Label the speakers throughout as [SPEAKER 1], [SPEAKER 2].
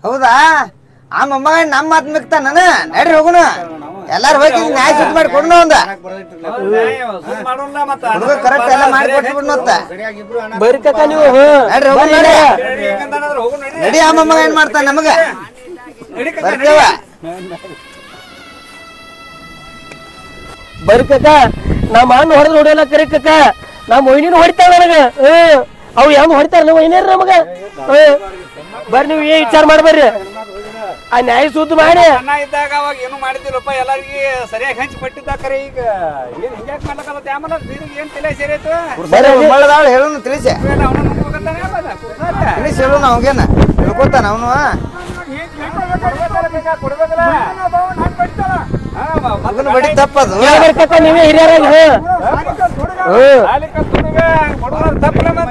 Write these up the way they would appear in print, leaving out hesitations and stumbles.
[SPEAKER 1] ಹೌದಾ ಆ ಮೊಮ್ಮಗ ನಮ್ಮ ಮಾತು ಮಿಕ್ತಾನ ನಡ್ರಿ ಹೋಗುಣ ಎಲ್ಲಾರು ಹೋಗಿ ನ್ಯಾಯ ಸುತ್ತ ಮಾಡಿ ಕೊಡೋಣ ಒಂದ ಹುಡುಗ ಕರೆಕ್ಟ್ ಎಲ್ಲ ಮಾಡಿ ಕೊಟ್ಬಿಡ್ ಮತ್ತ
[SPEAKER 2] ಬರ್ಕಕ್ಕ ನೀವು
[SPEAKER 1] ನಡ್ರಿ ಹೋಗುಣ ನಡಿ ಆ ಮೊಮ್ಮಗ ಏನ್ ಮಾಡ್ತಾನ ನಮಗ ಬರ್ತೇವ
[SPEAKER 2] ಬರ್ಕಕ್ಕ ನಮ್ಮ ಅಣ್ಣ ಹೊಡೆದ್ ಹೊಡೆಯಲ್ಲ ಕರಿಕಕ್ಕ ನಮ್ಮ ಮೊಯ್ನಿನ ಹೊಡಿತಾವ ನನಗ ಅವು ಹೆಂಗ್ ಹೊಡಿತಾರ ನಮ್ಮ ಮೊಯ್ನೇರ ನಮಗ ಬರ್ರಿ ನೀವು ಏನ್ ವಿಚಾರ ಮಾಡ್ಬರ್ರಿ ಆ ನ್ಯಾಯ ಸುದ್ದಿ ಮಾಡಿ
[SPEAKER 3] ಅಣ್ಣ ಇದ್ದಾಗ ಅವಾಗ ಏನು ಮಾಡಿದ್ದಿಲ್ಲಪ್ಪ ಎಲ್ಲಾರ್ಗಿ ಸರಿಯಾಗಿ ಹಂಚಿ ಕೊಟ್ಟಿದ್ದಾಕರೆ ಈಗ ಏನ್ ಹಿಂಗ್ಯಾಕ್ ಮಾಡ್ಲಕತ್ತ ಆಮೇಲೆ ಏನ್ ತಲೆ ಸೇರೈತು
[SPEAKER 1] ಹೇಳೋಣ ತಿಳಿಸಿ ತಿಳಿಸಿ ಹೇಳೋಣ ಅವಾಗೇನ ತಿಳ್ಕೊತಾನ ಅವನು ಮಗನ ಬಡಿ ತಪ್ಪದು
[SPEAKER 2] ನೀವೇ ಹಿರಿಯರಾಗಿ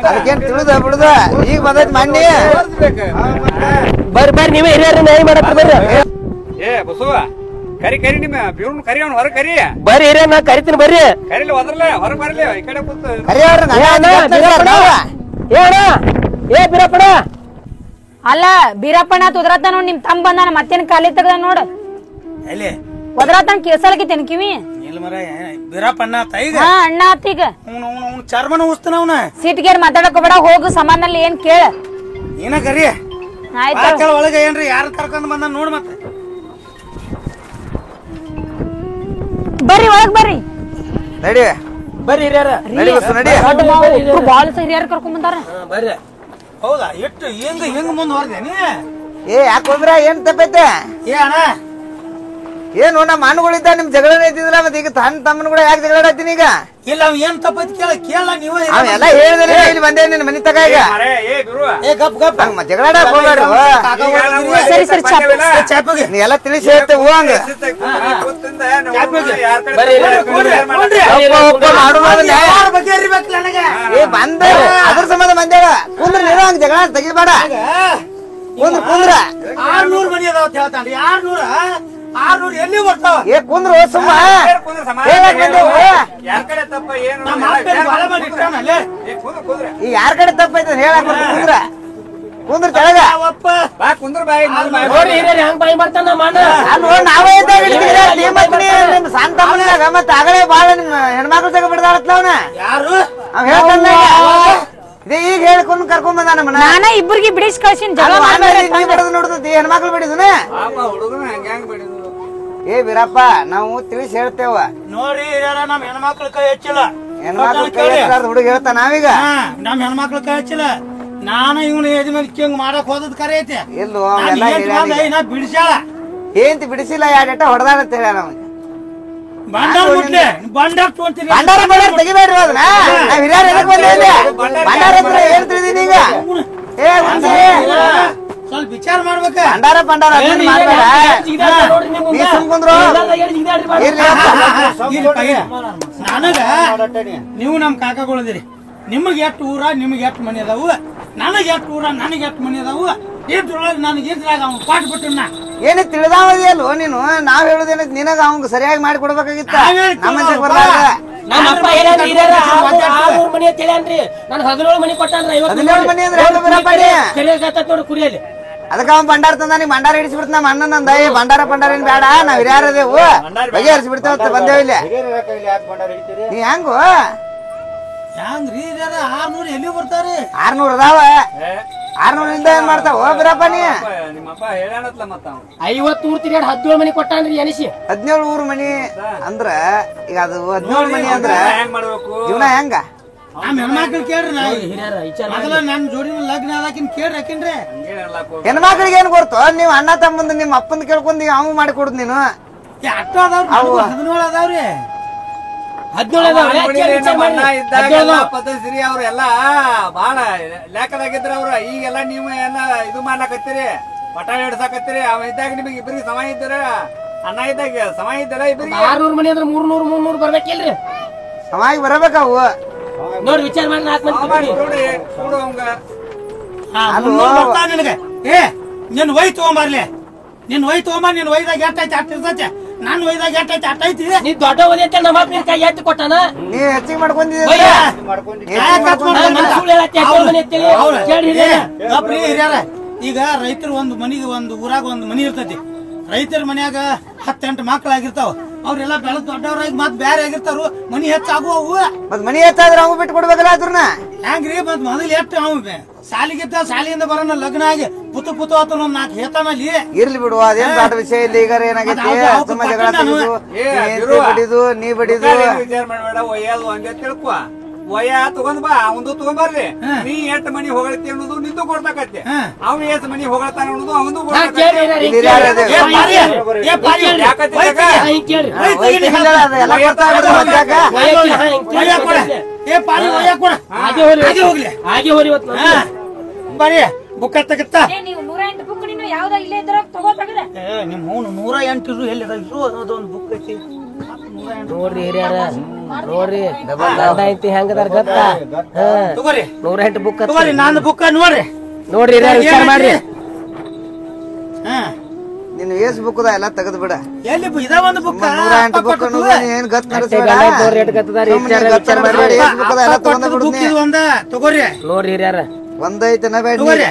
[SPEAKER 1] ಅದಕ್ಕೇನ್ ತಿಳಿದ ಬಿಡುದ ಈಗ ಬಂದೈತಿ ಮಣ್ಣಿ
[SPEAKER 2] ಬರ್ರಿ ಬರ್ರಿ ನೀವೇ ಹಿರಿಯರ ನ್ಯಾಯ ಮಾಡಕ್ ಬರ್ರಿ
[SPEAKER 3] ಏ ಬಸವ ಕರಿ ಕರಿ ನಿಮ್ಮ ಬಿವ್ರನ್ ಕರಿ ಅವ್ನು ಹೊರ ಕರಿ
[SPEAKER 2] ಬರ್ರಿ ಹಿರಿಯ ನಾ ಕರಿತೀನಿ ಬರ್ರಿ
[SPEAKER 3] ಕರಿಲಿ ಹೋದ್ರಲ್ಲ ಹೊರ ಬರ್ಲಿ ಈ ಕಡೆ ಕೂತು
[SPEAKER 2] ಏ ಬೀರಪ್ಪಣ
[SPEAKER 4] ಅಲ್ಲ ಬೀರಪ್ಪಣ್ಣ ತುದ್ರತ್ತ ನೋಡ್ ನಿಮ್ ತಮ್ಮ ಬಂದಾನ ಮತ್ತೇನ್ ಕಾಲಿ ತೆಗ್ದ ನೋಡ್
[SPEAKER 5] ಎಲ್ಲಿ
[SPEAKER 4] ಒದ್ರತನ್ ಕೇಸಲಕಿತ್ತೇನ್ ಕಿವಿ
[SPEAKER 5] ಇಲ್ಲ ಮರ ಬೀರಪ್ಪಣ್ಣ ತೈಗ
[SPEAKER 4] ಹಾ ಅಣ್ಣ ಆತೀಗ
[SPEAKER 5] ಅವ್ನು ಚರ್ಮನ ಉಸ್ತಾನ ಅವನ
[SPEAKER 4] ಸೀಟ್ಗೇರ್ ಮಾತಾಡಕೋಬೇಡ ಹೋಗು ಸಮಾನಲ್ಲಿ ಏನ್ ಕೇಳ
[SPEAKER 5] ಏನ ಕರಿ
[SPEAKER 4] ಆಯ್ತು
[SPEAKER 5] ಒಳಗ ಏನ್ರಿ ಯಾರ ಕರ್ಕೊಂಡ್ ಬಂದ ನೋಡ್ ಮತ್ತೆ
[SPEAKER 4] ಬರ್ರಿ ಒಳಗ್ ಬರ್ರಿ
[SPEAKER 1] ನಡಿ
[SPEAKER 2] ಬರ್ರಿ ಹಿರಿಯರ
[SPEAKER 1] ನಡಿ ಬಸ್ಸು ನಡಿ
[SPEAKER 4] ಬಾಳ ಹಿರಿಯರ್ ಕರ್ಕೊಂಡ್ ಬಂದಾರ
[SPEAKER 2] ಬರ್ರಿ
[SPEAKER 5] ಹೌದಾ ಎಷ್ಟು ಹೆಂಗ್ ಮುಂದ್ ಹೊರದೆ ನೀ
[SPEAKER 1] ಏ ಯಾಕೆ ಹೋದ್ರ ಏನ್ ತಪ್ಪೈತೆ
[SPEAKER 5] ಏ ಅಣ್ಣ
[SPEAKER 1] ಏನು ನಮ್ಮ ಹಣ್ಣುಗಳಿದ್ದ ನಿಮ್ ಜಗಳ ಇದ್ದಿದ್ರ ಮತ್ತೆ ಈಗ ತನ್ನ ತಮ್ಮನ ಕೂಡ ಯಾಕೆ ಜಗಳ ಆಡ್ತೀನಿ ಈಗ
[SPEAKER 5] ಇಲ್ಲ ಅವ್ ಏನ್ ತಪ್ಪೈತಿ ಕೇಳ ನೀವ
[SPEAKER 1] ಅವೆಲ್ಲ ಹೇಳಿದ್ರೆ ಇಲ್ಲಿ ಬಂದೆ ನಿನ್ ಮನಿ ತಗ ಈಗ
[SPEAKER 3] ಏ ಬಿರು
[SPEAKER 5] ಏ ಗಪ್ ಗಪ್
[SPEAKER 1] ಜಗಳ ಆಡಕ್ ಹೋಗ್ಬೇಡ್ರಿ
[SPEAKER 4] ಸರಿ ಸರಿ
[SPEAKER 5] ಚಾಪಗೆ
[SPEAKER 1] ನೀ ಎಲ್ಲ ತಿಳಿಸಿ ಹೇಳ್ತೆ ಹೂವಂಗ
[SPEAKER 5] ಬಗ್ಗೆ ಇರ್ಬೇಕಲ್ಲ ನನಗೆ
[SPEAKER 1] ಏ ಬಂದ ಅದ್ರ ಸಂಬಂಧ ಬಂದೇಳ ಕುಂದ್ರ ನೀನು ಹಂಗ ಜಗಳ ತೆಗಿಬೇಡ ಕುಂದ್ರ ಕುಂದ್ರ
[SPEAKER 5] 600 ಮನಿ ಅದಾವ ಅಂತ ಹೇಳ್ತಾನ್ರಿ 600 ಎಲ್ಲಿ ಬರ್ತಾವ
[SPEAKER 1] ಏ ಕುಂದ್ರ ಸುಮ್ಮ
[SPEAKER 3] ಯಾರ ಕಡೆ ತಪ್ಪ ಏನು
[SPEAKER 5] ನಮ್ಮ ಅಪ್ಪನ ಬಾಳ ಮಾಡಿ ಇಟ್ಟಾನಲ್ಲೇ
[SPEAKER 1] ಈ ಯಾರ ಕಡೆ ತಪ್ಪೈತೆ ಹೇಳಕ್ ಕುಂದ್ರ ಕುಂದ್ರ ತೆಳಗ
[SPEAKER 3] ಬಾ ಕುಂದ್ರ ಬಾಯಿ
[SPEAKER 2] ನೋಡಿ ಹಿರಿಯರ್ ಹೆಂಗ್ ಬಾಯಿ ಮಾಡ್ತಾನ ನಮ್ಮ ಅಣ್ಣ
[SPEAKER 1] ನಾವೇ ನಿಮ್ ಸಣ್ಣ ತಮ್ಮನಾಗ ಮತ್ತ ಆಗಲೇ ಬಾಳ ನಿಮ್ ಹೆಣ್ಮಕ್ಳು ತಗ ಬಿಡ್ದಾಳತ್ಲ ಅವನ
[SPEAKER 5] ಯಾರು
[SPEAKER 1] ಅವ್ ಹೇಳ್ತಾನ ಇದೇ ಈಗ ಹೇಳ್ಕೊಂಡು ಕರ್ಕೊಂಡ್ ಬಂದ ನಮ್ಮನ್ನ
[SPEAKER 4] ನಾನ ಇಬ್ಬರಿಗೆ ಬಿಡಿಸ್ ಕಳ್ಸಿನ್ ಜಗಳ
[SPEAKER 1] ನೀ ಬಡದು ನೋಡುದ ಹೆಣ್ಮಕ್ಳು ಬಿಡಿದನ
[SPEAKER 3] ಹುಡುಗನ ಹಂಗ ಬಿಡಿದ್ರು
[SPEAKER 1] ಏ ಬೀರಪ್ಪ ನಾವು ತಿಳಿಸಿ ಹೇಳ್ತೇವ
[SPEAKER 5] ನೋಡ್ರಿ ನಮ್ ಹೆಣ್ಮಕ್ಳ ಕೈ ಹೆಚ್ಚಿಲ್ಲ
[SPEAKER 1] ಹೆಣ್ಮಕ್ಳು ಕೈ ಹುಡುಗ ಹೇಳ್ತಾ ನಾವೀಗ
[SPEAKER 5] ನಮ್ ಹೆಣ್ಮಕ್ಳ ಕೈ ಹೆಚ್ಚಿಲ್ಲ ನಾನು ಇವನು ಯಜಮಾನ್ ಹಿಂಗ್ ಮಾಡಕ್ ಹೋದದ್ ಕರೆ ಐತೆ
[SPEAKER 1] ಇಲ್ಲೋ
[SPEAKER 5] ಬಿಡಿಸ್ಯಾಳ
[SPEAKER 1] ಏಂತಿ ಬಿಡಿಸಿಲ್ಲ ಎರಡ ಹೊಡೆದಾಡಂತ ಹೇಳ ನಮಗೆ
[SPEAKER 5] ಬಂಡಾರ್ ತಗೊಂತೀನಿ
[SPEAKER 1] ಭಂಡಾರ ಬಳ್ಳಾರ ತೆಗಿಬೇಡ್ರಿ ಅದನ್ನ ನಾವ್ ಹಿರಿಯರ್ ಎದಕ್ ಬಂದಿದ್ದೆ ಭಂಡಾರ ಹತ್ರ ಏನ್ ತಿಳಿದೀನಿ ಈಗ ಏ
[SPEAKER 5] ಸ್ವಲ್ಪ ವಿಚಾರ ಮಾಡ್ಬೇಕ
[SPEAKER 1] ಭಂಡಾರ ಭಂಡಾರ ಅದನ್ನ ಮಾಡ್ಬೇಡ ನೀ ಸುಮ್ಕುಂದ್ರು
[SPEAKER 5] ನನಗ ನೀವು ನಮ್ ಕಾಕಗಳಿದಿರಿ ನಿಮಗ್ ಎಷ್ಟು ಊರ ನಿಮಗ್ ಎಷ್ಟು ಮನಿ ಅದಾವು ನನಗ್ ಎಷ್ಟು ಊರ ನನಗ್ ಎಷ್ಟು ಮನಿ ಅದಾವು ಇದ್ರೊಳಗೆ ನನಗೆ ಇದ್ರಾಗ ಅವ್ನು ಪಾಠ ಬಿಟ್ಟನ
[SPEAKER 1] ಏನ ತಿಳಿದಾವದಿಯಲ್ಲೋ ನೀನು ನಾವ್ ಹೇಳುದೇನ ನಿನಗ ಅವಂಗ ಸರಿಯಾಗಿ ಮಾಡಿ ಕೊಡ್ಬೇಕಾಗಿತ್ತ ನಮ್ಮ ಬರ್ಲಾರ
[SPEAKER 2] ನಮ್ಮ ಅಪ್ಪ ಹೇಳ್ಯಾನ ಹಿರಿಯರ 600 ಮನಿ ಅಂತ ಹೇಳ್ಯಾನ್ರಿ ನನ್ 17 ಮನಿ ಕೊಟ್ಟಾನ್ರಿ
[SPEAKER 1] 17 ಮನಿ ಅಂದ್ರೆ ಹೆಂಗ ಬೀರಪ್ಪ
[SPEAKER 2] ನೋಡಿ ಕುರಿಯಲ್ಲಿ
[SPEAKER 1] ಅದಕ್ಕ ಅವ್ನ್ ಭಂಡಾರ ತಂದ ನೀ ಭಂಡಾರ ಹಿಡಿಸ್ಬಿಡ್ತ ನಮ್ಮ ಅಣ್ಣ ನಂದ ಭಂಡಾರ ಭಂಡಾರ ಏನ್ ಬೇಡ ನಾವ್ ಹಿರಿಯರದೇವು ಬಗೆಹರಿಸಿ ಬಿಡ್ತೇವ ಬಂದೇವ್ ಇಲ್ಲಿ ನೀ ಹೆಂಗು
[SPEAKER 5] ಹೆಂಗ್ರಿ 600 ಎಲ್ಲಿ ಬರ್ತಾರಿ
[SPEAKER 1] 600 ಅದಾವ 600 ಇಂದ ಏನ್ ಮಾಡ್ತಾವ ಬೀರಪ್ಪ ನೀ
[SPEAKER 3] ನಿಮ್ಮಪ್ಪ ಹೇಳ್ಯಾನತ್ಲ ಮತ್ತ
[SPEAKER 2] 50 ಊರ್ ತಿರ್ಗಾಡ್ 17 ಮನಿ ಕೊಟ್ಟಾನ್ರಿ ಎನಿಸಿ
[SPEAKER 1] 17 ಊರ್ ಮನಿ ಅಂದ್ರ ಈಗ ಅದು 17 ಮನಿ ಅಂದ್ರ
[SPEAKER 3] ಹೆಂಗ್ ಮಾಡ್ಬೇಕು
[SPEAKER 1] ಜೀವನ ಹೆಂಗ
[SPEAKER 5] ನಮ್ ಹೆಣ್ಮಕ್ಳು ಕೇಳ್ರಿ ನಾ
[SPEAKER 2] ಹಿರಿಯರ ವಿಚಾರ
[SPEAKER 5] ಮೊದಲ ನಮ್ ಜೋಡಿ ಲಗ್ನ ಆದಾಕಿನ್ ಕೇಳ್ರಿ ಯಾಕಿನ್ರಿ
[SPEAKER 1] ಹೆಣ್ಮಕ್ಳಿಗೆ ಏನ್ ಕೊಡ್ತು ನೀವ್ ಅಣ್ಣ ತಮ್ಮಂದ ನಿಮ್ ಅಪ್ಪಂದ ಕೇಳ್ಕೊಂಡ್ ಈಗ ಅವ್ ಮಾಡಿ ಕೊಡುದ್ ನೀನು
[SPEAKER 5] ಅಟ್ಟ ಅದಾವ್ರಿ 17 ಅದಾವ್ರಿ
[SPEAKER 2] 17
[SPEAKER 3] ಪದ್ಧತಿ ಅವ್ರ ಎಲ್ಲಾ ಬಾಳ ಲೇಖದಾಗಿದ್ರ ಅವ್ರ ಈಗೆಲ್ಲಾ ನೀವು ಎಲ್ಲ ಇದು ಮಾಡ್ಲಾಕತ್ತೀರಿ ಪಟಾಳ ಹಿಡ್ಸಾಕತ್ತೀರಿ ಅವ ಇದ್ದಾಗ ನಿಮಗೆ ಇಬ್ಬರಿಗೆ ಸಮ ಇದ್ದೀರ ಅಣ್ಣ ಇದ್ದಾಗ ಸಮ ಇದ್ದಾರ ಇಬ್ಬರಿಗೆ
[SPEAKER 2] 600 ಮನಿ ಅಂದ್ರೆ 300 300 ಬರ್ಬೇಕಿಲ್ರಿ
[SPEAKER 1] ಸಮಾಗಿ ಬರಬೇಕ ಅವು
[SPEAKER 2] ನೋಡಿ ವಿಚಾರ ಮಾಡಿ 4 ಮಂದಿ
[SPEAKER 3] ನೋಡಿ ಕೂಡು ಅವಂಗ
[SPEAKER 5] ನಿನಗೆ ಏ ನಿನ್ ಒಯ್ ತಗೊಂಬರ್ಲಿ ನಿನ್ ಒಯ್ ತಗೊಂಬ ನಿನ್ ಒಯ್ದಾಗ ಎಟ್ಟೈತಿ ಅಟ್ಟ ಇರ್ತೈತೆ ನಾನು ಒಯ್ದಾಗ ಎಟ್ಟೈತಿ ಅಟ್ಟೈತಿ
[SPEAKER 2] ನೀ ದೊಡ್ಡ ಓದಿ ಅಂತ ನಮ್ಮ ಅಪ್ಪನ ಕೈ ಎತ್ತಿ ಕೊಟ್ಟಾನ
[SPEAKER 1] ನೀ ಹೆಚ್ಚಿಗೆ ಮಾಡ್ಕೊಂಡಿದ್ದೀ
[SPEAKER 5] ಈಗ ರೈತರು ಒಂದು ಮನಿಗೆ ಒಂದು ಊರಾಗ ಒಂದು ಮನಿ ಇರ್ತೈತಿ. ರೈತರ ಮನ್ಯಾಗ 10-8 ಮಕ್ಕಳಾಗಿರ್ತಾವ. ಅವ್ರೆಲ್ಲ ಬೆಳೆದ್ ದೊಡ್ಡವ್ರಾಗಿ ಮತ್ ಬೇರೆ ಆಗಿರ್ತಾರು. ಮನಿ ಹೆಚ್ಚಾಗುವ
[SPEAKER 1] ಮತ್ ಮನಿ ಹೆಚ್ಚಾದ್ರೆ ಅವ್ ಬಿಟ್ಟು ಕೊಡ್ಬೇಕಲ್ಲ ಅದ್ರನ್ನ.
[SPEAKER 5] ಹೆಂಗ್ರಿ ಮತ್ ಮೊದಲು ಎಷ್ಟು ಅವ್ ಸಾಲಿಗಿದ್ದ ಸಾಲಿಯಿಂದ ಬರೋಣ ಲಗ್ನ ಆಗಿ ಪುತು ಆತ ಒಂದ್ 4 ಹೇತಾನಲ್ಲಿ
[SPEAKER 1] ಇರ್ಲಿ ಬಿಡು, ಅದೇನ್ ದೊಡ್ಡ ವಿಷಯ ಇಲ್ಲ. ಈಗ ಏನಾಗೈತಿ ಸುಮ್ಮ ಜಗಳ ಬಡಿದು ನೀ ಬಡಿದು
[SPEAKER 3] ವಿಚಾರ ಮಾಡ್ಬೇಡ. ಒಯ್ಯದು ಹಂಗೆ ತಿಳ್ಕೊ. ಒಯ್ಯ ತಗೊಂಡ್ ಬಾ, ಅವಂದು ತಗೊಂಬರ್ರಿ. ನೀ ಎಷ್ಟ್ ಮನಿ ಹೊಗಳತಿ ಅನ್ನೋದು ನಿಂದು ಕೊಡ್ಬೇಕತ್ತೆ. ಅವ್ ಎಷ್ಟ್ ಮನಿ ಹೊಗಳತಾನ ಅನ್ನೋದು ಅವಂದು
[SPEAKER 5] ಬರ್ರಿ ಬುಕ್ಕ ತಗತ್ತ.
[SPEAKER 4] ನೀವು 108 ಬುಕ್ ನೀನು ಯಾವ್ದ ಇಲ್ಲೇ ಇದ್ರ ತಗೋತಾಗದ.
[SPEAKER 5] ನಿಮ್ 108 ಇರು ಎಲ್ಲಿ ಇರು ಅನ್ನೋದೊಂದು ಬುಕ್ ಐತಿ.
[SPEAKER 2] ನೋಡ್ರಿ ಹಿರಿಯರ ನೋಡ್ರಿ ಗಂಡ ಐತಿ ಹೆಂಗದಾರ ಗೊತ್ತಾ?
[SPEAKER 5] ತಗೋರಿ
[SPEAKER 2] 108 ಬುಕ್
[SPEAKER 5] ತಗೋರಿ. ನಾನು ಬುಕ್ಕ ನೋಡ್ರಿ
[SPEAKER 2] ನೋಡ್ರಿ ಹಿರಿಯರ ವಿಚಾರ ಮಾಡ್ರಿ.
[SPEAKER 1] ನಿನ್ ಏಸ್ ಬುಕ್ ಎಲ್ಲ ತೆಗೆದ್ ಬಿಡ.
[SPEAKER 5] ಎಲ್ಲಿ ಇದ ಒಂದು ಬುಕ್
[SPEAKER 1] 108 ಬುಕ್ ಏನ್ ಗತ್ ನಡೆಸಬೇಡ.
[SPEAKER 5] ತಗೋರಿ
[SPEAKER 2] ನೋಡ್ರಿ ಹಿರಿಯರ
[SPEAKER 1] ಒಂದೈತನ ಬೇಡ.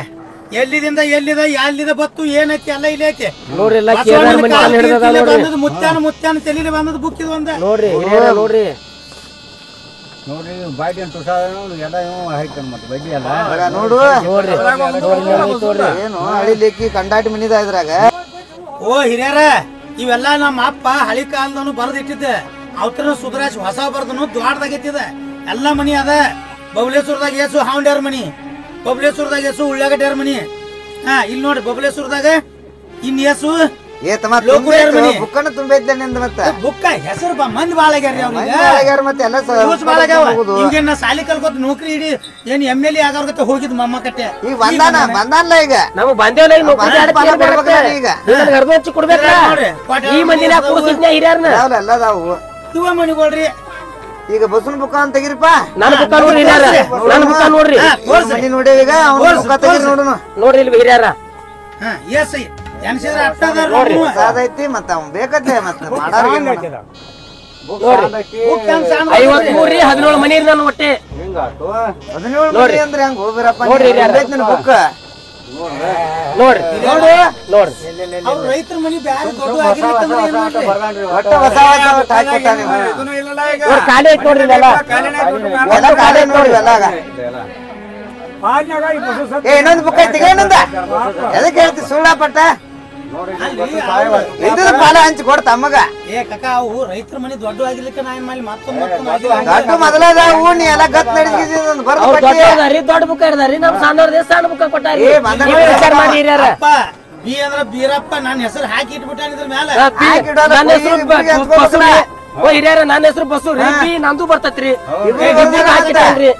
[SPEAKER 5] ಎಲ್ಲಿದಿಂದ ಎಲ್ಲಿದ ಎಲ್ಲಿದ ಬತ್ತು ಏನೈತಿ ಎಲ್ಲ ಇಲ್ಲಿ ಐತಿ
[SPEAKER 2] ನೋಡ್ರಿ.
[SPEAKER 5] ಮುತ್ಯಾನ ತಲೆಯಲ್ಲಿ ಬಂದದ ಬುಕ್ ಇದು ಒಂದ
[SPEAKER 2] ನೋಡ್ರಿ ಹಿರಿಯರ ನೋಡ್ರಿ.
[SPEAKER 6] ನೋಡ್ರಿ ಬಾಯ್ಡಿ ಅಂತ ಎಲ್ಲ ಹಾಯ್ತಾನ ಮತ್ತೆ ಬಡ್ಡಿ ಎಲ್ಲ
[SPEAKER 1] ನೋಡು.
[SPEAKER 2] ನೋಡ್ರಿ
[SPEAKER 1] ಏನು ಹಳಿ ಲೇಖಿ ಕಂಡಾಟಿ ಮನಿದ ಇದ್ರಾಗ.
[SPEAKER 5] ಓ ಹಿರಿಯರ, ಇವೆಲ್ಲ ನಮ್ಮ ಅಪ್ಪ ಹಳಿ ಕಾಲದನು ಬರೆದಿಟ್ಟಿದ್ದ. ಅವತರ ಸುಧರಾಜ್ ಹೊಸ ಬರ್ದನು ದ್ವಾಡದಾಗೈತಿದ. ಎಲ್ಲ ಮನಿ ಅದ. ಬಬಲೇಶ್ವರದಾಗ ಏಸು ಹಾಂಡ್ಯಾರ ಮನಿ, ಬಬಲೇಶ್ವರದಾಗ ಏಸು ಉಳ್ಳಾಗಡ್ಯಾರ ಮನಿ. ಇಲ್ಲಿ ನೋಡ್ರಿ ಬಬಲೇಶ್ವರದಾಗ ಇನ್ ಏಸು
[SPEAKER 1] ಬುಕ್ಕನ ತುಂಬೈದ್ಲ ನಿಂದ. ಮತ್ತ
[SPEAKER 5] ಬುಕ್ಕ ಹೆಸರು ಮಂದಿ ಬಾಳ ಆಗ್ಯಾರ
[SPEAKER 1] ಮತ್ತೆ ಎಲ್ಲ
[SPEAKER 5] ಈಗೇನ ಸಾಲಿ ಕಲ್ಕೋತ ನೌಕರಿ ಹಿಡಿ ಏನ್ MLA ಆಗೋರ್ಗತ್ತೆ ಹೋಗಿದ್ ಮಮ್ಮ ಕಟ್ಟೆ.
[SPEAKER 1] ಈಗ ಬಂದಾನಲ್ಲ ಈಗ
[SPEAKER 2] ನಮಗ್ ಬಂದೇವಲ್ಲ ಈಗ ಹಚ್ಚಿ ಕೊಡ್ಬೇಕ. ಈ ಮಂದಿನ ಕೂಸಿದ್ನ ಹಿರಿಯರ್ನ
[SPEAKER 1] ಎಲ್ಲ ಅದಾವು
[SPEAKER 5] ಇವ ಮನಿಗೊಳ್ರಿ.
[SPEAKER 1] ಈಗ ಬಸ್ಸನ್ ಬುಕ್ಕ ಅಂತ ತೆಗಿರಿಪ್ಪ.
[SPEAKER 2] ನನ್ನ ಬುಕ್ಕ ನೋಡ್ರಿ ಹಿರಿಯರ, ನನ್ನ ಬುಕ್ಕ ನೋಡ್ರಿ.
[SPEAKER 1] ಮನಿ ನೋಡೇವ ಈಗ ಬುಕ್ಕ ತೆಗಿರಿ ನೋಡುನು.
[SPEAKER 2] ನೋಡ್ರಿ ಇಲ್ಲಿ ಹಿರಿಯರ
[SPEAKER 5] ಎಸ್ ಎನ್ಸಿದ್ರ
[SPEAKER 1] ಐತಿ ಮತ್ತ ಅವ್ ಬೇಕತ್ತೆ ಮತ್ತ ಮಾಡಾರ
[SPEAKER 2] 17 ಮನಿ ನಾನು ಒಟ್ಟೆ
[SPEAKER 1] 17 ಮನಿ ಅಂದ್ರೆ ಹೆಂಗ್ ಹೋಗ್ಬಿರಪ್ಪ.
[SPEAKER 2] ನೋಡ್ರಿ
[SPEAKER 1] ಬುಕ್
[SPEAKER 2] ನೋಡ್ರಿ ನೋಡ್ರಿ
[SPEAKER 5] ರೈತರ ಮನಿ ಬ್ಯಾರೆ ದೊಡ್ಡ ಆಗಿರ್ಬೇಕಂದ್ರೆ ಏನ್ ಮಾಡ್ರಿ
[SPEAKER 1] ಒಟ್ಟ ಹೊಸ ಹಾಕಿರ್ತಾನೆ.
[SPEAKER 2] ಖಾಲಿ ಐತಿ ನೋಡ್ರಿ ಎಲ್ಲ
[SPEAKER 1] ಖಾಲಿ ನೋಡ್ರಿ ಎಲ್ಲ. ಇನ್ನೊಂದು ಬುಕ್ ಐತಿ ಇನ್ನೊಂದ ಎದಕ್ಕೆ ಹೇಳ್ತಿ ಸುಳ್ಳ ಪಟ್ಟ ಇದ್ರ ಪಾಲ ಹಂಚಿ ಕೊಡ್ತ ಅಮ್ಮಗ.
[SPEAKER 5] ಏ ಕಕ್ಕ ಅವು ರೈತರ ಮನಿ ದೊಡ್ಡ ಆಗಿರ್ಲಿಕ್ಕೆ ನಾ ಏನ್ ಮಾಡಿ ಮತ್ತೊಂದು
[SPEAKER 1] ದೊಡ್ಡ ಮೊದಲದ ಹೂ ನೀ ಎಲ್ಲ ಗತ್ ನಡೆಸಿ
[SPEAKER 2] ದೊಡ್ಡ ಬುಕ್ ಇರ್ದಾರಿ. ನಮ್ ಸಣ್ಣವ್ರದೇ ಸಣ್ಣ ಬುಕ್ ಕೊಟ್ಟಾರಿ. ವಿಚಾರ ಮಾಡಿ ಹಿರಿಯರ.
[SPEAKER 5] ಬಿ ಅಂದ್ರ ಬೀರಪ್ಪ ನನ್ನ ಹೆಸರು ಹಾಕಿ ಇಟ್ಬಿಟ್ಟಾನ ಇದ್ರ ಮ್ಯಾಲ.
[SPEAKER 2] ನನ್ನ ಹೆಸರು ಓ ಹಿರಿಯರ, ನನ್ನ ಹೆಸರು ಬಸ್ಸು ರೀ. ಬಿ ನಂದು ಬರ್ತೈತ್ರಿ. ಹಾಕಿಟ್ಟಾನ್ರಿ.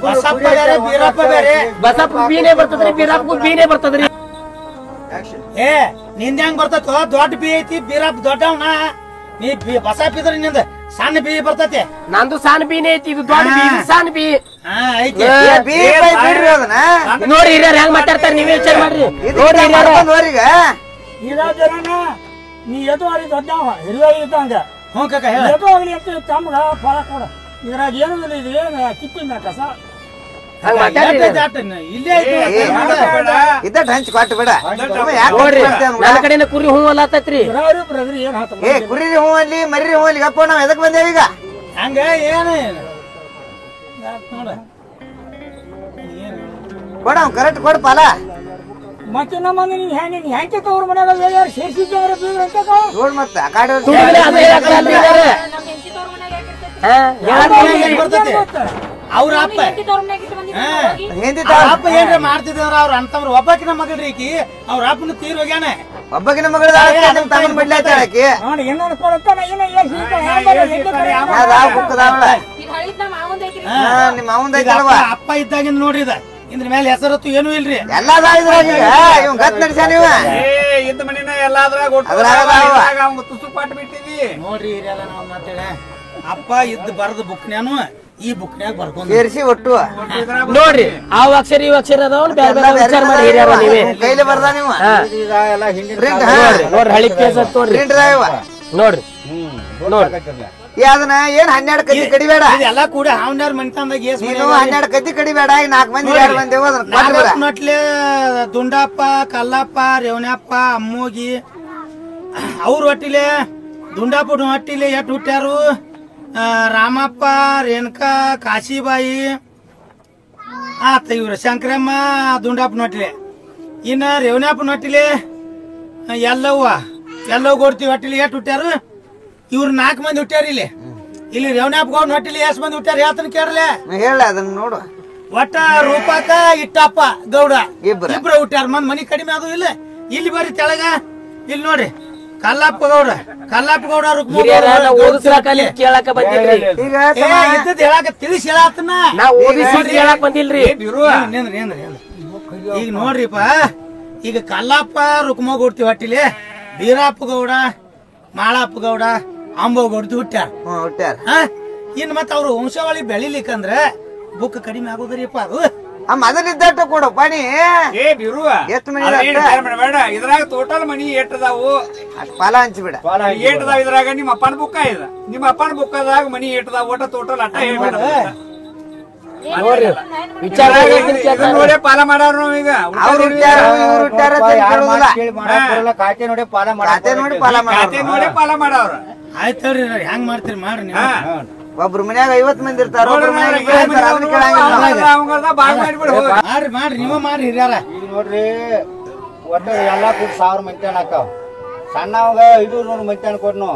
[SPEAKER 5] ಬಸಪ್ಪ ಬೇರೆ ಬೀರಪ್ಪ ಬೇರೆ.
[SPEAKER 2] ಬಸಪ್ಪ ಬೀನೇ ಬರ್ತದ್ರಿ, ಬೀರಪ್ಪ ಬೀನೇ ಬರ್ತದ್ರಿ.
[SPEAKER 5] ಏ ನಿಂದ ಹೆಂಗ್ ಬರ್ತೈತೋ ದೊಡ್ಡ ಬಿ ಐತಿ, ಬೀರಪ್ಪ ದೊಡ್ಡವನ. ನೀ ಬಸಪ್ಪ ಇದ್ರ ನಿಂದ ಸಣ್ಣ ಬಿ ಬರ್ತೈತಿ.
[SPEAKER 2] ನಂದು ಸಣ್ಣ ಬೀನೇ ಐತಿ, ಇದು ದೊಡ್ಡ ಬಿ, ಸಣ್ಣ ಬಿ
[SPEAKER 5] ಐತಿ.
[SPEAKER 1] ಬಿಡ್ರಿ ಅದನ್ನ
[SPEAKER 2] ನೋಡಿ ಹಿರಿಯರ್ ಹೆಂಗ್ ಮಾತಾಡ್ತಾರ, ನೀವೇ ವಿಚಾರ ಮಾಡ್ರಿ. ನೋಡಿ
[SPEAKER 1] ನೋಡ್ರಿಗ
[SPEAKER 7] ನೀ ಎದು ಅಲ್ಲಿ ದೊಡ್ಡವ ಹಿರಿಯ ಇದ್ದಂಗ.
[SPEAKER 5] ಹ್ಞೂ ಕಕ್ಕ ಹೇಳ.
[SPEAKER 7] ಎದು ಆಗ್ಲಿ ಅಂತ ತಮ್ಗ ಫಲ ಕೊಡ. ಇದ್ರಾಗ ಏನು ಇದು ಏನು ಕಿತ್ತಿ ಕಸ
[SPEAKER 5] ಇಲ್ಲೇ
[SPEAKER 1] ಇದ್ದ ಹಂಚಿ ಕೊಟ್ಟು ಬಿಡ.
[SPEAKER 2] ನೋಡ್ರಿ ನನ್ನ ಕಡೆನ ಕುರಿ ಹೂ ಅಲ್ಲತ್ತೈತ್ರಿ.
[SPEAKER 7] ಏನ್ ಹಾಕ
[SPEAKER 1] ಏ ಕುರಿ ಹೂ ಅಲ್ಲಿ ಮರಿ ಹೂ ಅಲ್ಲಿ ಗಪ್ಪ ನಾವ್ ಎದಕ್ ಬಂದೇವ ಈಗ?
[SPEAKER 5] ಹಂಗ ಏನು ನೋಡ
[SPEAKER 1] ಕೊಡ ಕರೆಕ್ಟ್ ಕೊಡ ಪಾಲ.
[SPEAKER 7] ಮತ್ತೆ ನಮ್ಮಂಗ ನೀನ್ ಹೆಂಗೆ ತವ್ರ ಮನ್ಯಾಗ ಸೇರ್ಸಿದ್ದವ್ರ
[SPEAKER 1] ನೋಡ್ ಮತ್ತ ಆ ಕಾಡ
[SPEAKER 5] ಅವ್ರ ಅಪ್ಪ ಅಪ್ಪ ಏನ್ರ ಮಾಡ್ತಿದ್ರ ಅವ್ರ ಅಂತವ್ರ ಒಬ್ಬಕಿನ ಮಗಳ್ರಿ ಈಕಿ. ಅವ್ರ ಅಪ್ಪನ ತೀರ್ ಹೋಗ್ಯಾನ.
[SPEAKER 1] ಒಬ್ಬಕಿನ ಮಗಳ ತಮ್ಮನ್ ಬಿಡ್ಲಾಕಿ
[SPEAKER 7] ನೋಡಿ ಹೆಂಗ ಅನ್ಕೊಳತ್ತ
[SPEAKER 1] ನಿಮ್ಮ ಮಾವಂದ ಐತಲ್ವಾ
[SPEAKER 5] ಅಪ್ಪ ಇದ್ದಾಗಿಂದ ನೋಡ್ರಿ ಇದ ಇದ್ರ ಮೇಲೆ ಹೆಸರತ್ತು ಏನೂ ಇಲ್ರಿ.
[SPEAKER 1] ಎಲ್ಲಾದ ಇವ್ ಗತ್ ನಡ್ಸ್ಯಾನ ಇವ.
[SPEAKER 3] ಇದ್ದ ಮನಿನ ಎಲ್ಲಾದ್ರಾಗ ತುಸು ಪಾಟ್ ಬಿಟ್ಟಿವಿ
[SPEAKER 5] ನೋಡ್ರಿ ಇದೆಲ್ಲ ನಾವ್ ಮಾತಾಡ. ಅಪ್ಪ ಇದ್ದ ಬರದ ಬುಕ್ನ್ಯಾನು ಈ ಬುಕ್ನ್ಯಾಗ ಬರ್ಕೊಂಡ್
[SPEAKER 1] ಸೇರಿಸಿ ಒಟ್ಟು
[SPEAKER 2] ನೋಡ್ರಿ ಆ ಅಕ್ಷರ ಈ ಅಕ್ಷರ ಅದಾವ ಬೇರೆ ಬೇರೆ ವಿಚಾರ ಮಾಡಿ ಹಿರಿಯರ ನೀವೇ
[SPEAKER 1] ಕೈಲಿ ಬರ್ದ ನೀವು
[SPEAKER 2] ನೋಡ್ರಿ ಹಳಿ ಕೇಸ್ ನೋಡ್ರಿ
[SPEAKER 1] ಪ್ರಿಂಟ್ ಇದಾವ
[SPEAKER 2] ನೋಡ್ರಿ ನೋಡ್ರಿ
[SPEAKER 1] ಅದನ್ನ ಏನ್ 12 ಕತ್ತಿ ಕಡಿಬೇಡ.
[SPEAKER 5] ಇದೆಲ್ಲ ಕೂಡ ಹಾವನ್ಯಾರ ಮನಿತನದಾಗ ಏಸ್
[SPEAKER 1] ನೀನು 12 ಕತ್ತಿ ಕಡಿಬೇಡ. 4 ಮಂದಿ 2 ಬಂದೇವು ಅದನ್ನ ಕೊಡ್ಬೇಡ.
[SPEAKER 5] ನಟ್ಲೆ ದುಂಡಪ್ಪ, ಕಲ್ಲಪ್ಪ, ರೇವಣ್ಯಪ್ಪ, ಅಮ್ಮೋಗಿ ಅವ್ರ ಹೊಟ್ಟಿಲೆ ದುಂಡಪ್ಪ ಹೊಟ್ಟಿಲೆ ಎಟ್ ಹುಟ್ಟ್ಯಾರು. ರಾಮಪ್ಪ, ರೇಣುಕಾ, ಕಾಶಿಬಾಯಿ ಆತ ಇವ್ರ ಶಂಕರಮ್ಮ, ದುಂಡಪ್ಪ ಹೊಟ್ಟಿಲೆ. ಇನ್ನ ರೇವಣ್ಯಪ್ಪ ಹೊಟ್ಟಿಲೆ ಎಲ್ಲವ್ ಕೊಡ್ತೀವಿ ಹೊಟ್ಟಿಲಿ ಎಟ್ ಹುಟ್ಟ್ಯಾರು. ಇವ್ರು 4 ಮಂದಿ ಹುಟ್ಟ್ಯಾರ. ಇಲ್ಲಿ ರೇವಣ್ಯಪ್ಪ ಗೌಡ ಹೊಟ್ಟಿಲಿ ಎಷ್ಟ್ ಮಂದಿ ಹುಟ್ಟ್ಯಾರ ಹೇಳ್ತಾನೆ ಕೇಳಲೆ.
[SPEAKER 1] ಹೇಳ ಅದನ್ನ ನೋಡು.
[SPEAKER 5] ಒಟ್ಟ ರೂಪಾಕ ಇಟ್ಟಪ್ಪ ಗೌಡ
[SPEAKER 1] ಇಬ್ರು
[SPEAKER 5] ಹುಟ್ಟ್ಯಾರ. ಮನಿ ಕಡಿಮೆ ಅದು ಇಲ್ಲ. ಇಲ್ಲಿ ಬರ್ರಿ ತೆಳಗ. ಇಲ್ಲಿ ನೋಡ್ರಿ ಕಲ್ಲಪ್ಪ ಗೌಡ
[SPEAKER 2] ಕೇಳಾಕ ಬಂದಿಲ್ರಿ.
[SPEAKER 1] ಈಗ
[SPEAKER 5] ಇದ್ದದ್ ಹೇಳಾಕ ತಿಳಿಸಿ ಹೇಳತ್ತನ
[SPEAKER 2] ನಾ ಓದಿಸಿ ಕೇಳಾಕ್ ಬಂದಿಲ್ರಿ.
[SPEAKER 5] ಈಗ ನೋಡ್ರಿಪ್ಪ, ಈಗ ಕಲ್ಲಪ್ಪ ರುಕ್ಮ ಕೊಡ್ತೀವಿ ಹೊಟ್ಟಿಲಿ. ಬೀರಪ್ಪ ಗೌಡ, ಮಾಳಪ್ಪ ಗೌಡ, ಅಂಬವ್ ಗೌಡ್ತಿ ಹುಟ್ಟ್ಯಾರ. ಇನ್ ಮತ್ತ ಅವ್ರು ವಂಶಾವಳಿ ಬೆಳಿಲಿಕ್ಕಂದ್ರ ಬುಕ್ ಕಡಿಮೆ ಆಗೋದ್ರಿಪ್ಪ. ಅದು
[SPEAKER 1] ಮೊದಲಿದ್ದಟ್ಟು ಕೊಡು ಪಣಿ.
[SPEAKER 3] ಎಷ್ಟು ಮನಿ ಬೇಡ. ಇದ್ರಾಗ ಟೋಟಲ್ ಮನಿ ಏಟದಾವು
[SPEAKER 1] ಪಾಲ ಹಂಚಿಬಿಡ.
[SPEAKER 3] ಏಟದಾವ ಇದ್ರಾಗ ನಿಮ್ಮ ಅಪ್ಪನ ಬುಕ್ಕ ಇದ. ನಿಮ್ಮ ಅಪ್ಪನ ಬುಕ್ಕದಾಗ ಮನಿ ಏಟದಾವ ಒಟ್ಟ ಟೋಟಲ್ ಅಟ್ಟ ಹೇಳ್ಬೇಡ. ನೋಡೇ ಪಾಲ ಮಾಡಾರ ಈಗ.
[SPEAKER 1] ಅವ್ರು
[SPEAKER 6] ಖಾತೆ ನೋಡಿ ಪಾಲ
[SPEAKER 3] ನೋಡೇ ಪಾಲ ಮಾಡವ್ರ.
[SPEAKER 5] ಆಯ್ತವ್ರಿ, ಹೆಂಗ್ ಮಾಡ್ತೀರಿ ಮಾಡ್ರಿ ನೀವು.
[SPEAKER 1] ಒಬ್ರು ಮನ್ಯಾಗ 50 ಮಂದಿ ಇರ್ತಾರ.
[SPEAKER 5] ಮಾಡ್ರಿ ನೀವ ಮಾಡ್ರಿ ಹಿರಿಯಾರ.
[SPEAKER 6] ಈಗ ನೋಡ್ರಿ ಒಟ್ಟ ಎಲ್ಲಾ ಕೂಡ 1000 ಮಂದಿ ಹಾಕಾವ್. ಸಣ್ಣವಾಗ 500 ಮಂದಿ ಕೊಡ್ನು.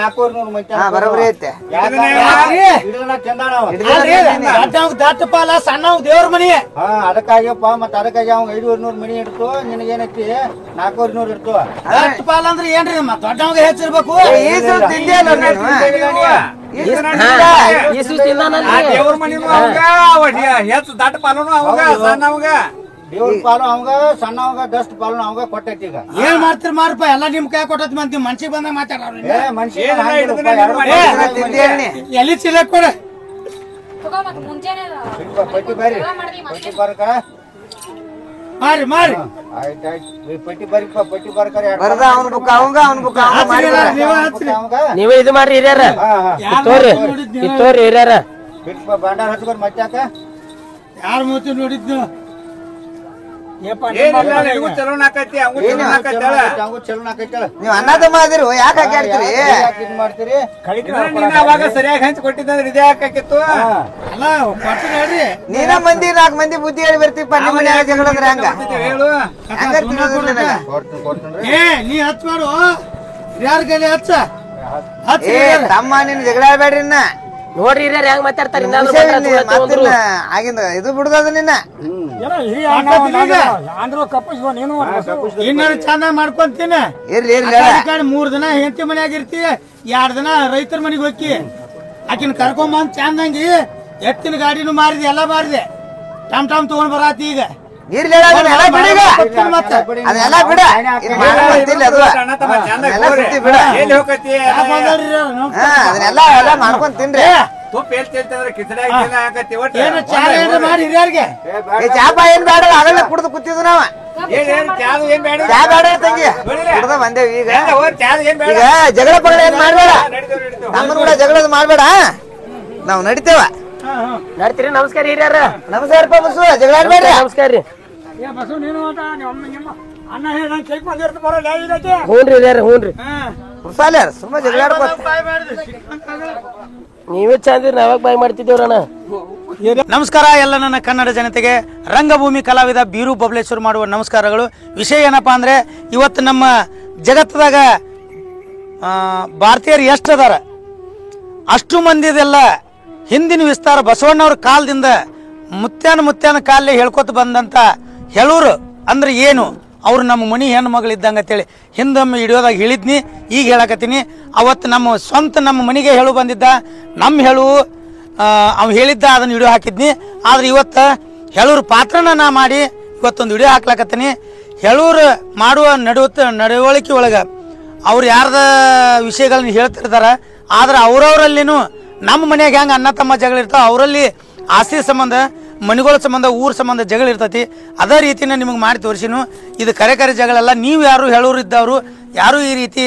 [SPEAKER 6] 400 ಮಂದಿ
[SPEAKER 1] ಬರೋಬ್ರಿ ಐತೆ.
[SPEAKER 5] ದಟ್ಟ ಪಾಲ, ಸಣ್ಣ ದೇವ್ರ ಮನಿ.
[SPEAKER 6] ಅದಕ್ಕಾಗಿಯಪ್ಪ. ಮತ್ತ ಅದಕ್ಕಾಗಿ ಅವ್ 500 ಮನಿ ಇಡ್ತು. ನಿನಗೇನೈತಿ 400 ಇಡ್ತು.
[SPEAKER 5] ದಟ್ಟ ಪಾಲ ಅಂದ್ರೆ ಏನ್ರಿ? ಮತ್ತ ದೊಡ್ಡವಾಗ ಹೆಚ್ಚಿರ್ಬೇಕು.
[SPEAKER 3] ದೇವ್ರ ಮನಿನೂ ಅವಾಗ ಹೆಚ್ಚು ದಟ್ಟ ಪಾಲನು ಅವಾಗ ಸಣ್ಣವಾಗ.
[SPEAKER 6] ದೇವ್ರ ಪಾಲು ಅವಂಗ, ಸಣ್ಣವಾಗ ದಸ್ಟ್ ಪಾಲು ಅವಂಗ ಕೊಟ್ಟೈತಿ. ಈಗ
[SPEAKER 5] ಏನ್ ಮಾಡ್ತೀರಿ ಮಾಡ್ರಪ್ಪ, ಎಲ್ಲ ನಿಮ್ ಕೈ ಕೊಟ್ಟೈತಿ. ಮಂದಿ ಮನ್ಸಿಗೆ ಬಂದ ಮಾತಾಡ್ರಿ. ಎಲ್ಲಿ ಚೀಲ ಕೊಡ.
[SPEAKER 6] ಪಟ್ಟಿ ಬರ್ರಿ, ಪಟ್ಟಿ ಬರ್ಕ
[SPEAKER 5] ಮಾಡ್ರಿ ಮಾಡ್ರಿ.
[SPEAKER 6] ಆಯ್ತಾಯ್ತು, ಪಟ್ಟಿ ಬರಿಪ್ಪ, ಪಟ್ಟಿ ಬರ್ಕರ.
[SPEAKER 1] ಬರದ ಅವನ ಬುಕ್ ಅವಂಗ, ಅವನ ಬುಕ್
[SPEAKER 2] ನೀವೇ ಇದು ಮಾಡ್ರಿ ಹಿರಿಯಾರ. ತೋರಿ ಹಿರಿಯಾರ.
[SPEAKER 6] ಬಿಟ್ಪ ಬಾಂಡಾರ ಹಚ್ಕೊರ್ ಮತ್ತಾಕ
[SPEAKER 5] ಯಾರ ಮೂತಿ ನೋಡಿದ್ನು.
[SPEAKER 3] ಚಲೋ ನಾಕೈತಿ, ಅವಂಗು ಚಲೋ ನಾಕೈತಳ.
[SPEAKER 6] ಚಲೋ ನಾಕೈತಳ.
[SPEAKER 1] ನೀವ್ ಅನ್ನದ ಮಾದಿರು ಯಾಕೆ ಹಾಕ್ಯಾಡ್ತೀರಿ?
[SPEAKER 6] ಇದ್ ಮಾಡ್ತೀರಿ.
[SPEAKER 3] ಅವಾಗ ಸರಿಯಾಗಿ ಹಂಚಿ ಕೊಟ್ಟಿದ್ದಂದ್ರೆ ಇದೇ ಹಾಕಿತ್ತು.
[SPEAKER 5] ಅಲ್ಲ ಕೊಟ್ಟು ನೋಡ್ರಿ.
[SPEAKER 1] ನೀನ ಮಂದಿ 4 ಮಂದಿ ಬುದ್ಧಿ ಹೇಳಿ ಬರ್ತೀಪ್ಪ. ನಿಮ್ಮ ಮನ್ಯಾಗ ಜಗಳ ಅಂದ್ರೆ ಹಂಗ
[SPEAKER 3] ಹೇಳು.
[SPEAKER 1] ಹಂಗ ತಿಳಿದಿಲ್ಲ ನನಗ.
[SPEAKER 5] ಏ ನೀ ಹಚ್ಮಾಡು, ಯಾರ ಕೈಲಿ ಹಚ್ಚ.
[SPEAKER 1] ತಮ್ಮ ನೀನ್ ಜಗಳ ಆಡ್ಬೇಡ್ರಿ.
[SPEAKER 2] ನೋಡ್ರಿ ಹಿರಿಯರ್ ಹೆಂಗ್ ಮಾತಾಡ್ತಾರ.
[SPEAKER 1] ಆಗಿಂದ ಇದು ಬಿಡುದ ನಿನ್ನ.
[SPEAKER 5] ಇನ್ನ ಚಂದ ಮಾಡ್ಕೊಂತೀನಿ.
[SPEAKER 1] ಇರ್ಲಿ
[SPEAKER 5] 3 ದಿನ ಹೆಂಡತಿ ಮನ್ಯಾಗ ಇರ್ತಿ, 2 ದಿನ ರೈತರ ಮನೆಗೆ ಹೋಗಿ ಆಕಿನ ಕರ್ಕೊಂಬಂದ್ ಚಂದಂಗಿ ಎತ್ತಿನ ಗಾಡಿನೂ ಮಾರಿದೆ, ಎಲ್ಲ ಮಾರಿದೆ. ಟಮ್ ತಗೊಂಡ್ ಬರಾತಿ. ಈಗ
[SPEAKER 1] ಇರ್ಲಿ ಅದೆಲ್ಲ ಬಿಡ. ಅದನ್ನೆಲ್ಲ ಮಾಡ್ಕೊಂಡ್ ತಿನ್ರಿ.
[SPEAKER 5] ಮಾಡಿ ಹಿರಿಯರ್ಗೆ
[SPEAKER 1] ಚಾಪ ಏನ್ ಬೇಡ, ಅದೆಲ್ಲ ಕುಡ್ದು ಕೂತಿದ್ವು ನಾವ. ಚಾ ಬೇಡ ತಂಗಿ, ಕುಡ್ದ ಬಂದೇವಿ. ಈಗ ಜಗಳ ಪಗಳ ಏನ್ ಮಾಡ್ಬೇಡ. ನಮ್ಮನ್ ಕೂಡ ಜಗಳದ ಮಾಡ್ಬೇಡ. ನಾವ್ ನಡಿತೇವ.
[SPEAKER 2] ನಡ್ತೀರಿ. ನಮಸ್ಕಾರ ಹಿರಿಯರ.
[SPEAKER 1] ನಮಸ್ಕಾರಪ್ಪ ಬಸ್ಸು, ಜಗಳ ಆಡ್ಬೇಡ್ರಿ.
[SPEAKER 2] ನಮಸ್ಕಾರ ರೀ.
[SPEAKER 7] ಅನ್ನ ಹೇಳಿ ಕೇಕ್ ಬಂದಿರ್ತ ಬರೋಲ್ಲ.
[SPEAKER 2] ಹ್ಞೂನ್ರಿ ಹಿರಿಯರ, ಹ್ಞೂನ್ರಿ.
[SPEAKER 1] ಸುಮ್ಮ ಜಗಳ ಆಡ್ಕೋತ
[SPEAKER 2] ನೀವೇ ಚಂದ್ರಿ, ನಾವಾಗ ಬಾಯ್ ಮಾಡ್ತಿದ್ದೇವ್ರಣ್ಣ.
[SPEAKER 5] ನಮಸ್ಕಾರ ಎಲ್ಲ ನನ್ನ ಕನ್ನಡ ಜನತೆಗೆ. ರಂಗಭೂಮಿ ಕಲಾವಿದ ಬೀರು ಬಬಲೇಶ್ವರ್ ಮಾಡುವ ನಮಸ್ಕಾರಗಳು. ವಿಷಯ ಏನಪ್ಪಾ ಅಂದ್ರೆ, ಇವತ್ತು ನಮ್ಮ ಜಗತ್ತದಾಗ ಭಾರತೀಯರು ಎಷ್ಟು ಅದಾರ ಅಷ್ಟು ಮಂದಿದೆಲ್ಲ ಹಿಂದಿನ ವಿಸ್ತಾರ ಬಸವಣ್ಣವ್ರ ಕಾಲದಿಂದ ಮುತ್ಯಾನ ಕಾಲೇ ಹೇಳ್ಕೊತ ಬಂದಂತ ಹೇಳೂರು ಅಂದ್ರೆ ಏನು, ಅವ್ರು ನಮ್ಮ ಮನಿ ಹೆಣ್ಣು ಮಗಳಿದ್ದಂಗೆ ಅಂತೇಳಿ ಹಿಂದೊಮ್ಮೆ ಹಿಡಿಯೋದಾಗ ಹೇಳಿದ್ನಿ, ಈಗ ಹೇಳಕತ್ತೀನಿ. ಅವತ್ತು ನಮ್ಮ ಮನೆಗೆ ಹೇಳು ಬಂದಿದ್ದ, ನಮ್ಮ ಹೇಳು ಅವ್ ಹೇಳಿದ್ದ, ಅದನ್ನ ವಿಡಿಯೋ ಹಾಕಿದ್ನಿ. ಆದ್ರೆ ಇವತ್ತು ಹೇಳೂರು ಪಾತ್ರನ ನಾ ಮಾಡಿ ಇವತ್ತೊಂದು ವಿಡಿಯೋ ಹಾಕ್ಲಾಕತ್ತೀನಿ. ಹೇಳೂರು ಮಾಡುವ ನಡವಳಿಕೆ ಒಳಗೆ ಅವ್ರು ಯಾರ್ದ ವಿಷಯಗಳನ್ನ ಹೇಳ್ತಿರ್ತಾರ. ಆದ್ರೆ ಅವ್ರವ್ರಲ್ಲಿನೂ ನಮ್ಮ ಮನೆಯಾಗ ಹೆಂಗೆ ಅಣ್ಣ ತಮ್ಮ ಜಗಳ ಇರ್ತಾವ, ಅವರಲ್ಲಿ ಆಸ್ತಿ ಸಂಬಂಧ, ಮನೆಗಳ ಸಂಬಂಧ, ಊರ ಸಂಬಂಧ ಜಗಳ ಇರ್ತೈತಿ. ಅದೇ ರೀತಿನ ನಿಮಗೆ ಮಾಡಿ ತೋರಿಸಿನು. ಇದು ಕರೆ ಜಗಳಲ್ಲ. ನೀವು ಯಾರು ಹೇಳೋರು ಇದ್ದವರು ಯಾರು ಈ ರೀತಿ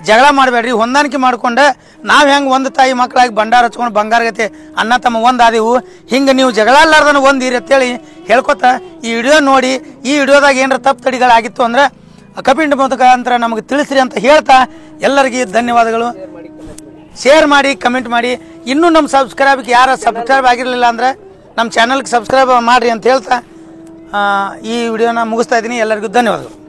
[SPEAKER 5] ಜಗಳ ಮಾಡಬೇಡ್ರಿ, ಹೊಂದಾಣಿಕೆ ಮಾಡ್ಕೊಂಡು ನಾವು ಹೆಂಗೆ ಒಂದು ತಾಯಿ ಮಕ್ಕಳಾಗಿ ಭಂಡಾರ ಹಚ್ಕೊಂಡು ಬಂಗಾರಗತೆ ಅಣ್ಣ ತಮ್ಮ ಒಂದು ಆದೆವು, ಹಿಂಗೆ ನೀವು ಜಗಳ ಅಲ್ಲಾರ್ದನ ಒಂದು ಇರಿ ಅಂತೇಳಿ ಹೇಳ್ಕೊತ ಈ ವಿಡಿಯೋ ನೋಡಿ ಈ ವಿಡಿಯೋದಾಗ ಏನಾರ ತಪ್ಪು ತಡಿಗಳಾಗಿತ್ತು ಅಂದ್ರೆ ಕಮೆಂಟ್ ಮುಖಾಂತರ ನಮಗೆ ತಿಳಿಸ್ರಿ ಅಂತ ಹೇಳ್ತಾ ಎಲ್ಲರಿಗೆ ಧನ್ಯವಾದಗಳು. ಶೇರ್ ಮಾಡಿ, ಕಮೆಂಟ್ ಮಾಡಿ. ಇನ್ನೂ ನಮ್ಮ ಸಬ್ಸ್ಕ್ರೈಬ್ಗೆ ಯಾರು ಸಬ್ಸ್ಕ್ರೈಬ್ ಆಗಿರಲಿಲ್ಲ ಅಂದ್ರೆ ನಮ್ಮ ಚಾನಲ್ಗೆ ಸಬ್ಸ್ಕ್ರೈಬ್ ಮಾಡಿರಿ ಅಂತ ಹೇಳ್ತಾ ಈ ವಿಡಿಯೋನ ಮುಗಿಸ್ತಾ ಇದ್ದೀನಿ. ಎಲ್ಲರಿಗೂ ಧನ್ಯವಾದಗಳು.